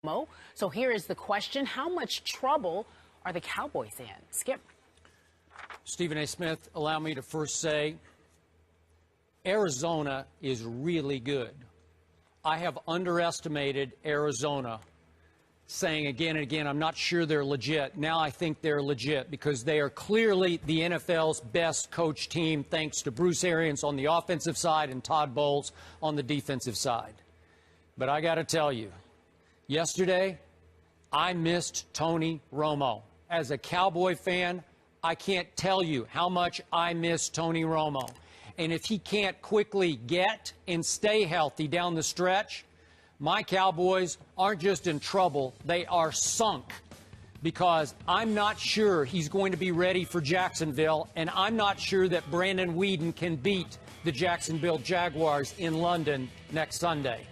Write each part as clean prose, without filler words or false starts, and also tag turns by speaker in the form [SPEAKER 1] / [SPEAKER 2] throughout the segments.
[SPEAKER 1] So here is the question. How much trouble are the Cowboys in? Skip.
[SPEAKER 2] Stephen A. Smith, allow me to first say Arizona is really good. I have underestimated Arizona, saying again and again, I'm not sure they're legit. Now I think they're legit because they are clearly the NFL's best coach team, thanks to Bruce Arians on the offensive side and Todd Bowles on the defensive side. But I got to tell you, yesterday, I missed Tony Romo. As a Cowboy fan, I can't tell you how much I miss Tony Romo. And if he can't quickly get and stay healthy down the stretch, my Cowboys aren't just in trouble, they are sunk. Because I'm not sure he's going to be ready for Jacksonville, and I'm not sure that Brandon Weeden can beat the Jacksonville Jaguars in London next Sunday.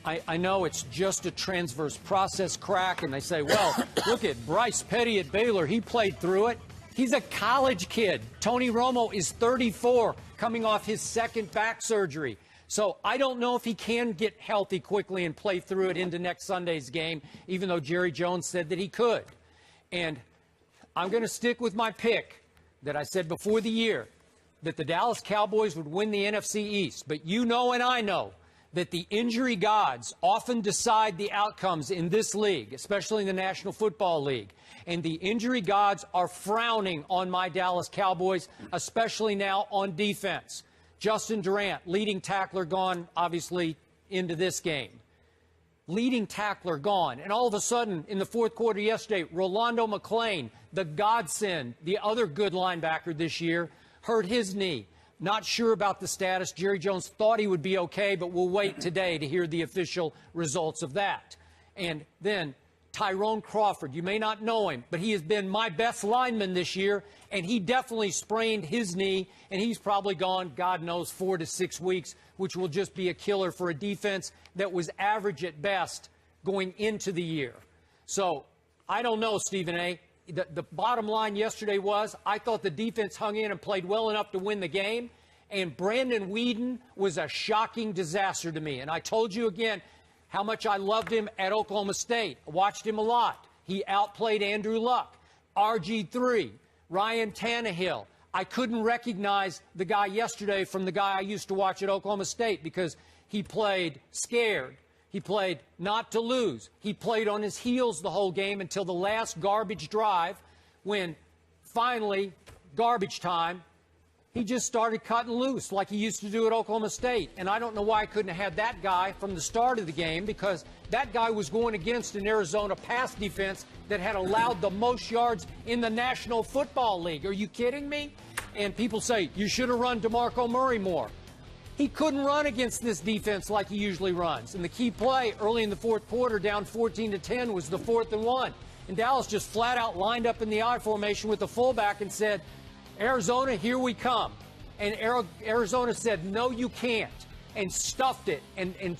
[SPEAKER 2] I know it's just a transverse process crack, and they say, well, look at Bryce Petty at Baylor. He played through it. He's a college kid. Tony Romo is 34, coming off his second back surgery. So I don't know if he can get healthy quickly and play through it into next Sunday's game, even though Jerry Jones said that he could. And I'm going to stick with my pick that I said before the year, that the Dallas Cowboys would win the NFC East. But you know and I know that the injury gods often decide the outcomes in this league, especially in the National Football League. And the injury gods are frowning on my Dallas Cowboys, especially now on defense. Justin Durant, leading tackler, gone, obviously, into this game. Leading tackler gone. And all of a sudden, in the fourth quarter yesterday, Rolando McClain, the godsend, the other good linebacker this year, hurt his knee. Not sure about the status. Jerry Jones thought he would be okay, but we'll wait today to hear the official results of that. And then Tyrone Crawford, you may not know him, but he has been my best lineman this year, and he definitely sprained his knee, and he's probably gone, God knows, 4 to 6 weeks, which will just be a killer for a defense that was average at best going into the year. So I don't know, Stephen A. The bottom line yesterday was I thought the defense hung in and played well enough to win the game, and Brandon Weeden was a shocking disaster to me. And I told you again how much I loved him at Oklahoma State. I watched him a lot. He outplayed Andrew Luck, RG3, Ryan Tannehill. I couldn't recognize the guy yesterday from the guy I used to watch at Oklahoma State because he played scared. He played not to lose. He played on his heels the whole game until the last garbage drive when finally, garbage time, he just started cutting loose like he used to do at Oklahoma State. And I don't know why I couldn't have had that guy from the start of the game, because that guy was going against an Arizona pass defense that had allowed the most yards in the National Football League. Are you kidding me? And people say, you should have run DeMarco Murray more. He couldn't run against this defense like he usually runs. And the key play early in the fourth quarter, down 14-10, was the 4th and 1. And Dallas just flat out lined up in the I formation with the fullback and said, Arizona, here we come. And Arizona said, no, you can't, and stuffed it and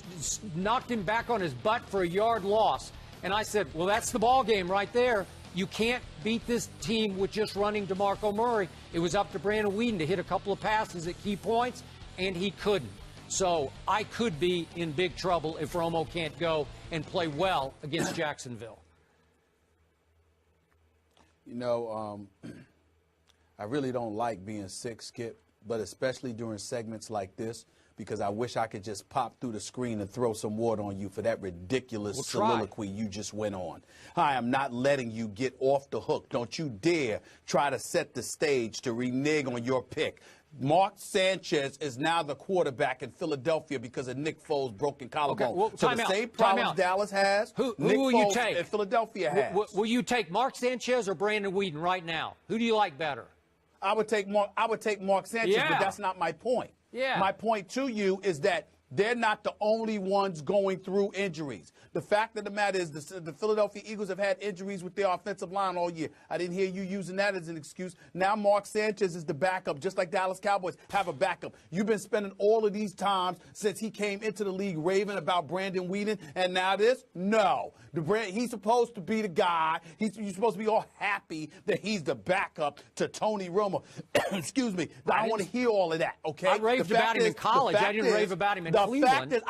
[SPEAKER 2] knocked him back on his butt for a yard loss. And I said, well, that's the ball game right there. You can't beat this team with just running DeMarco Murray. It was up to Brandon Weeden to hit a couple of passes at key points, and he couldn't. So I could be in big trouble if Romo can't go and play well against Jacksonville.
[SPEAKER 3] You know, I really don't like being sick, Skip, but especially during segments like this, because I wish I could just pop through the screen and throw some water on you for that ridiculous soliloquy you just went on. I am not letting you get off the hook. Don't you dare try to set the stage to renege on your pick. Mark Sanchez is now the quarterback in Philadelphia because of Nick Foles' broken collarbone.
[SPEAKER 2] Okay, well,
[SPEAKER 3] so the same problems Dallas has,
[SPEAKER 2] who
[SPEAKER 3] Nick
[SPEAKER 2] will
[SPEAKER 3] Foles
[SPEAKER 2] you take?
[SPEAKER 3] and Philadelphia has.
[SPEAKER 2] Will you take Mark Sanchez or Brandon Weeden right now? Who do you like better?
[SPEAKER 3] I would take Mark Sanchez, but that's not my point.
[SPEAKER 2] Yeah.
[SPEAKER 3] My point to you is that they're not the only ones going through injuries. The fact of the matter is the Philadelphia Eagles have had injuries with their offensive line all year. I didn't hear you using that as an excuse. Now Mark Sanchez is the backup, just like Dallas Cowboys have a backup. You've been spending all of these times since he came into the league raving about Brandon Weeden, and now this? No. He's supposed to be the guy. You're supposed to be all happy that he's the backup to Tony Romo. Excuse me. I don't want to hear all of that, okay?
[SPEAKER 2] I raved about him in college. I didn't rave about him in
[SPEAKER 3] The
[SPEAKER 2] Cleveland.
[SPEAKER 3] fact is,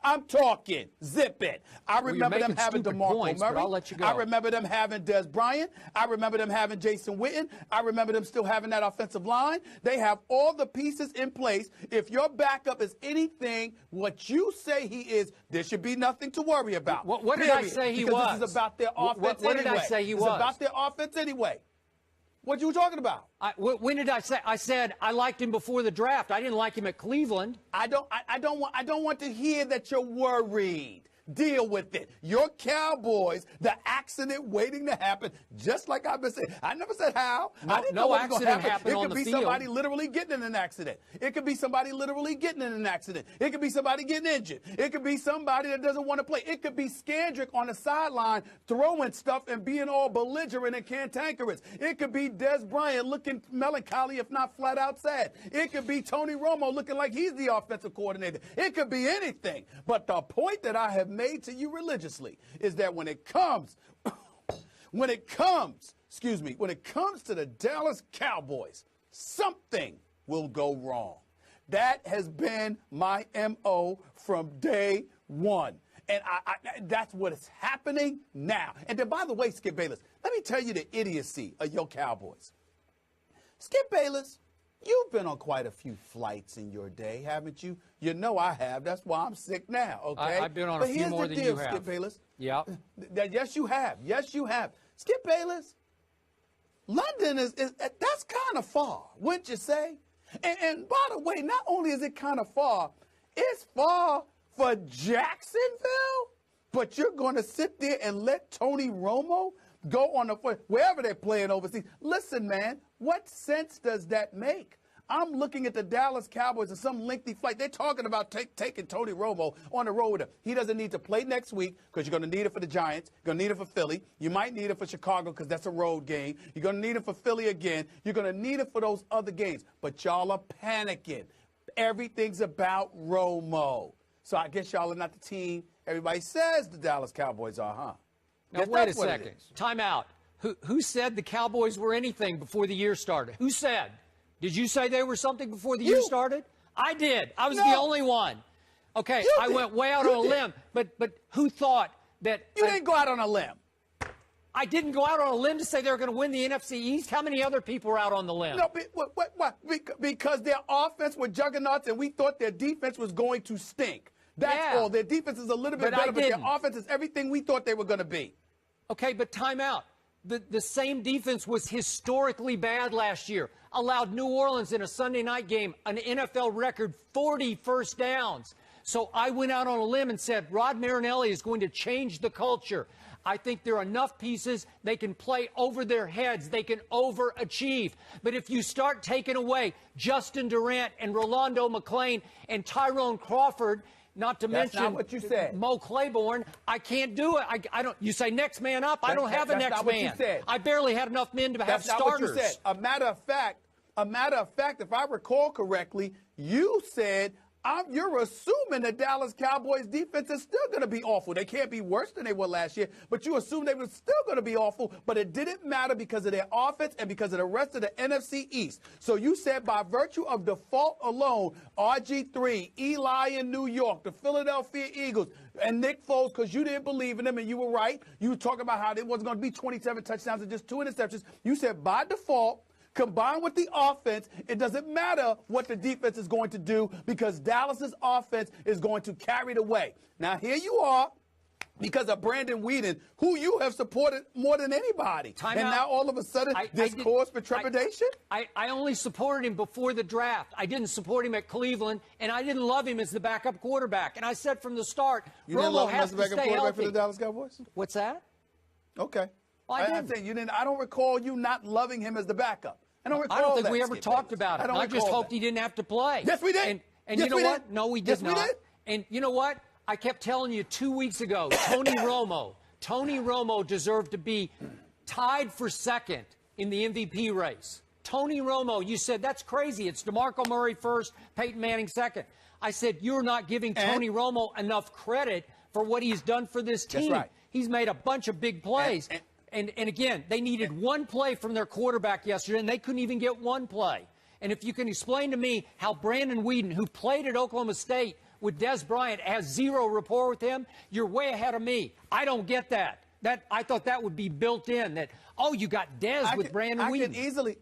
[SPEAKER 3] I'm talking. Zip it. I remember them having DeMarco Murray.
[SPEAKER 2] I'll let you go.
[SPEAKER 3] I remember them having Des Bryant. I remember them having Jason Witten. I remember them still having that offensive line. They have all the pieces in place. If your backup is anything what you say he is, there should be nothing to worry about.
[SPEAKER 2] What did I say he was?
[SPEAKER 3] Because this is about their offense
[SPEAKER 2] what
[SPEAKER 3] anyway.
[SPEAKER 2] did I say he was?
[SPEAKER 3] It's about their offense anyway. What you were talking about?
[SPEAKER 2] When did I say? I said I liked him before the draft. I didn't like him at Cleveland.
[SPEAKER 3] I don't want to hear that you're worried. Deal with it. Your Cowboys, the accident waiting to happen, just like I've been saying. I never said how. I didn't know what was going to happen. It could be somebody literally getting in an accident. It could be somebody literally getting in an accident. It could be somebody getting injured. It could be somebody that doesn't want to play. It could be Skandrick on the sideline throwing stuff and being all belligerent and cantankerous. It could be Des Bryant looking melancholy, if not flat out sad. It could be Tony Romo looking like he's the offensive coordinator. It could be anything. But the point that I have made to you religiously is that when it comes to the Dallas Cowboys, something will go wrong. That has been my MO from day one. And that's what is happening now. And then, by the way, Skip Bayless, let me tell you the idiocy of your Cowboys. Skip Bayless, you've been on quite a few flights in your day, haven't you? You know I have. That's why I'm sick now, okay?
[SPEAKER 2] I've been on a few more than you have.
[SPEAKER 3] But here's the deal, Skip Bayless.
[SPEAKER 2] Yeah.
[SPEAKER 3] Yes, you have. Yes, you have. Skip Bayless, London is that's kind of far, wouldn't you say? And by the way, not only is it kind of far, it's far for Jacksonville, but you're going to sit there and let Tony Romo go on wherever they're playing overseas. Listen, man, what sense does that make? I'm looking at the Dallas Cowboys and some lengthy flight. They're talking about taking Tony Romo on the road with him. He doesn't need to play next week because you're going to need it for the Giants. You're going to need it for Philly. You might need it for Chicago because that's a road game. You're going to need it for Philly again. You're going to need it for those other games. But y'all are panicking. Everything's about Romo. So I guess y'all are not the team everybody says the Dallas Cowboys are, huh?
[SPEAKER 2] Now, wait a second. Time out. Who said the Cowboys were anything before the year started? Who said? Did you say they were something before the year started? I did. I was the only one. Okay, I went way out on a limb. But who thought that?
[SPEAKER 3] You didn't go out on a limb.
[SPEAKER 2] I didn't go out on a limb to say they were going to win the NFC East. How many other people were out on the limb?
[SPEAKER 3] No, what? Because their offense were juggernauts, and we thought their defense was going to stink. That's all. Their defense is a little bit better, but their offense is everything we thought they were going to be.
[SPEAKER 2] Okay, but time out. The same defense was historically bad last year. Allowed New Orleans in a Sunday night game an NFL record 40 first downs. So I went out on a limb and said Rod Marinelli is going to change the culture. I think there are enough pieces. They can play over their heads. They can overachieve. But if you start taking away Justin Durant and Rolando McClain and Tyrone Crawford, not to mention
[SPEAKER 3] not what you said.
[SPEAKER 2] Mo Claiborne, I can't do it. I don't. You say next man up. I don't have a next man.
[SPEAKER 3] What you said.
[SPEAKER 2] I barely had enough men to have starters.
[SPEAKER 3] That's not what you said. A matter of fact, if I recall correctly, you said you're assuming the Dallas Cowboys defense is still going to be awful. They can't be worse than they were last year, but you assume they were still going to be awful, but it didn't matter because of their offense and because of the rest of the NFC East. So you said by virtue of default alone, RG3, Eli in New York, the Philadelphia Eagles, and Nick Foles, because you didn't believe in them, and you were right. You were talking about how there wasn't going to be 27 touchdowns and just 2 interceptions. You said by default, combined with the offense, it doesn't matter what the defense is going to do because Dallas's offense is going to carry the way. Now, here you are because of Brandon Weeden, who you have supported more than anybody. Now, all of a sudden, this cause for trepidation?
[SPEAKER 2] I only supported him before the draft. I didn't support him at Cleveland, and I didn't love him as the backup quarterback. And I said from the start,
[SPEAKER 3] you didn't love him as the backup quarterback
[SPEAKER 2] healthy.
[SPEAKER 3] for the Dallas Cowboys?
[SPEAKER 2] What's that?
[SPEAKER 3] Okay.
[SPEAKER 2] Well,
[SPEAKER 3] I'm saying you didn't. I don't recall you not loving him as the backup. I don't
[SPEAKER 2] think we ever talked about it. I just hoped he didn't have to play.
[SPEAKER 3] Yes, we did.
[SPEAKER 2] And you know what? No, we did not.
[SPEAKER 3] We did.
[SPEAKER 2] And you know what? I kept telling you 2 weeks ago, Tony Romo deserved to be tied for second in the MVP race. Tony Romo, you said, that's crazy. It's DeMarco Murray first, Peyton Manning second. I said, you're not giving Tony Romo enough credit for what he's done for this team.
[SPEAKER 3] That's right.
[SPEAKER 2] He's made a bunch of big plays. And again, they needed one play from their quarterback yesterday, and they couldn't even get one play. And if you can explain to me how Brandon Whedon, who played at Oklahoma State with Des Bryant, has zero rapport with him, you're way ahead of me. I don't get that. I thought that would be built in, that, oh, you got Des with Brandon Whedon.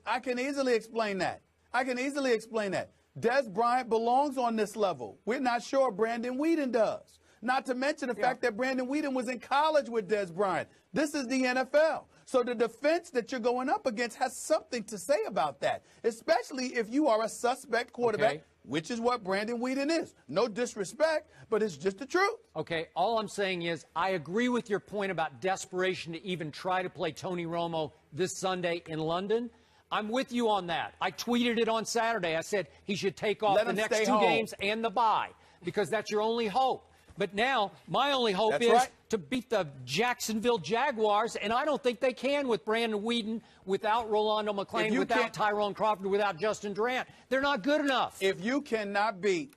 [SPEAKER 3] I can easily explain that. Des Bryant belongs on this level. We're not sure Brandon Whedon does. Not to mention the fact that Brandon Whedon was in college with Des Bryant. This is the NFL. So the defense that you're going up against has something to say about that, especially if you are a suspect quarterback, which is what Brandon Whedon is. No disrespect, but it's just the truth.
[SPEAKER 2] Okay, all I'm saying is I agree with your point about desperation to even try to play Tony Romo this Sunday in London. I'm with you on that. I tweeted it on Saturday. I said he should take off the next two games and the bye because that's your only hope. But now my only hope is to beat the Jacksonville Jaguars, and I don't think they can with Brandon Whedon, without Rolando McClain, without Tyrone Crawford, without Justin Durant. They're not good enough.
[SPEAKER 3] If you cannot beat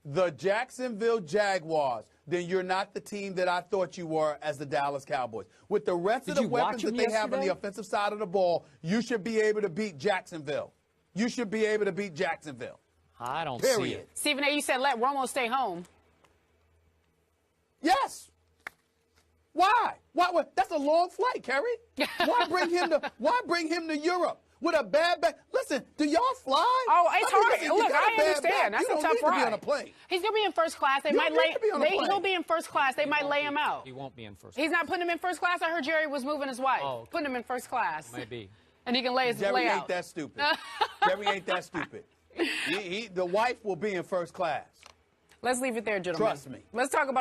[SPEAKER 3] the Jacksonville Jaguars, then you're not the team that I thought you were as the Dallas Cowboys. With the rest of the weapons that they have on the offensive side of the ball, you should be able to beat Jacksonville. You should be able to beat Jacksonville.
[SPEAKER 2] I don't see it.
[SPEAKER 1] Stephen A., you said let Romo stay home.
[SPEAKER 3] Yes. Why? That's a long flight, Kerry. Why bring him to Europe with a bad back? Listen, do y'all fly?
[SPEAKER 1] Oh, it's hard.
[SPEAKER 3] Listen,
[SPEAKER 1] look, I understand. That's a tough ride.
[SPEAKER 3] Be on a plane.
[SPEAKER 1] He's gonna be in first class. He'll be in first class. They might lay him out.
[SPEAKER 2] He won't be in first class.
[SPEAKER 1] He's not putting him in first class. I heard Jerry was moving his wife, putting him in first class.
[SPEAKER 2] Maybe.
[SPEAKER 1] And he can lay his
[SPEAKER 3] Jerry
[SPEAKER 1] lay
[SPEAKER 3] ain't
[SPEAKER 1] out.
[SPEAKER 3] that stupid. Jerry ain't that stupid. The wife will be in first class.
[SPEAKER 1] Let's leave it there, gentlemen.
[SPEAKER 3] Trust me.
[SPEAKER 1] Let's talk about